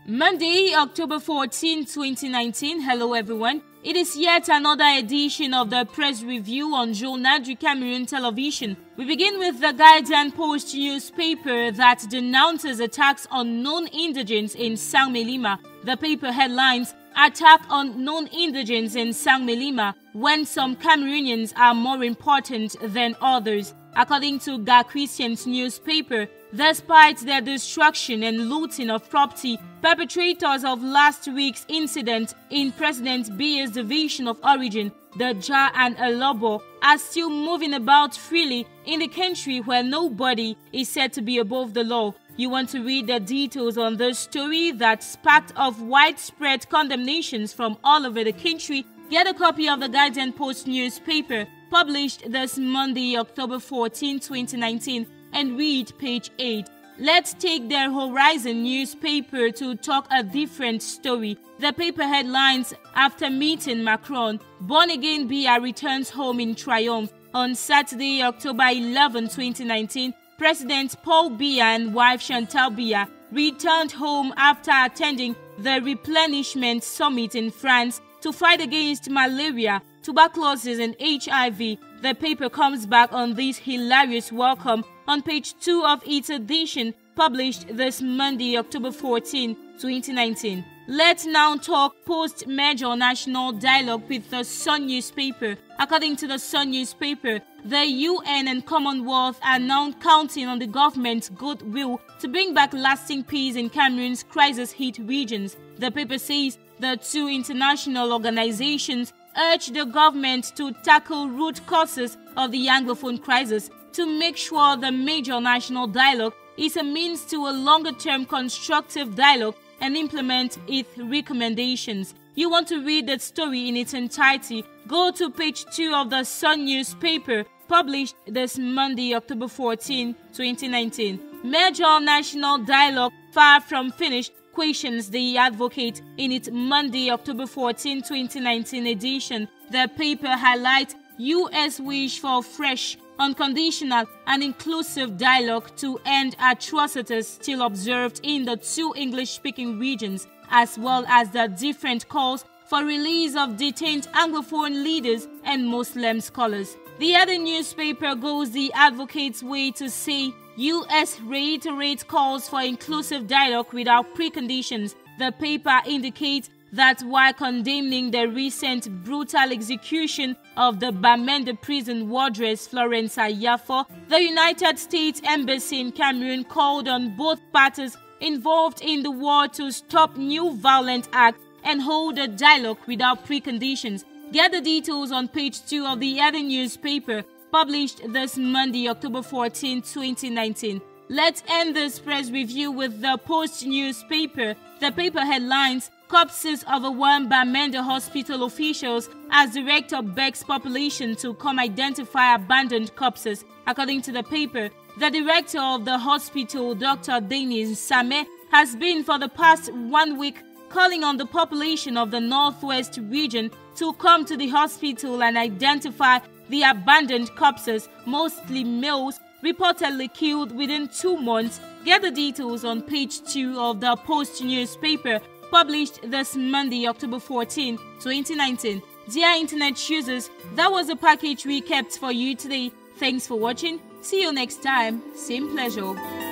Monday, October 14, 2019. Hello everyone. It is yet another edition of the press review on Journal du Cameroon television. We begin with the Guardian Post newspaper that denounces attacks on non-indigenes in Sangmelima. The paper headlines, "Attack on non-indigenes in Sangmelima, when some Cameroonians are more important than others." According to Cameroonian's newspaper, despite their destruction and looting of property, perpetrators of last week's incident in President Biya's division of origin, the Ja and Alobo, are still moving about freely in the country where nobody is said to be above the law. You want to read the details on this story that sparked off widespread condemnations from all over the country? Get a copy of the Guardian Post newspaper published this Monday, October 14, 2019, and read page 8. Let's take the Horizon newspaper to talk a different story. The paper headlines, "After meeting Macron, born-again Biya returns home in triumph." On Saturday, October 11, 2019, President Paul Biya and wife Chantal Biya returned home after attending the Replenishment Summit in France to fight against malaria, tuberculosis and HIV. The paper comes back on this hilarious welcome on page 2 of its edition, published this Monday, October 14, 2019. Let's now talk post-major national dialogue with the Sun newspaper. According to the Sun newspaper, the UN and Commonwealth are now counting on the government's goodwill to bring back lasting peace in Cameroon's crisis-hit regions. The paper says the two international organizations urge the government to tackle root causes of the Anglophone crisis to make sure the major national dialogue is a means to a longer-term constructive dialogue and implement its recommendations. You want to read that story in its entirety? Go to page 2 of the Sun newspaper, published this Monday, October 14, 2019. Major national dialogue far from finished, questions the advocate in its Monday, October 14, 2019 edition. The paper highlights U.S. wish for fresh, unconditional and inclusive dialogue to end atrocities still observed in the two English-speaking regions, as well as the different calls for release of detained Anglophone leaders and Muslim scholars. The other newspaper goes the advocate's way to say U.S. reiterates calls for inclusive dialogue without preconditions. The paper indicates that while condemning the recent brutal execution of the Bamenda prison wardress Florence Ayafo, the United States Embassy in Cameroon called on both parties involved in the war to stop new violent acts and hold a dialogue without preconditions. Get the details on page 2 of the other newspaper, published this Monday, October 14, 2019. Let's end this press review with the Post newspaper. The paper headlines, "Corpses overwhelmed Bamenda hospital officials as director begs population to come identify abandoned corpses." According to the paper, the director of the hospital, Dr. Denis Same, has been for the past 1 week calling on the population of the Northwest region to come to the hospital and identify the abandoned corpses, mostly males, reportedly killed within 2 months. Get the details on page 2 of the Post newspaper, published this Monday, October 14, 2019. Dear internet users, that was the package we kept for you today. Thanks for watching. See you next time. Same pleasure.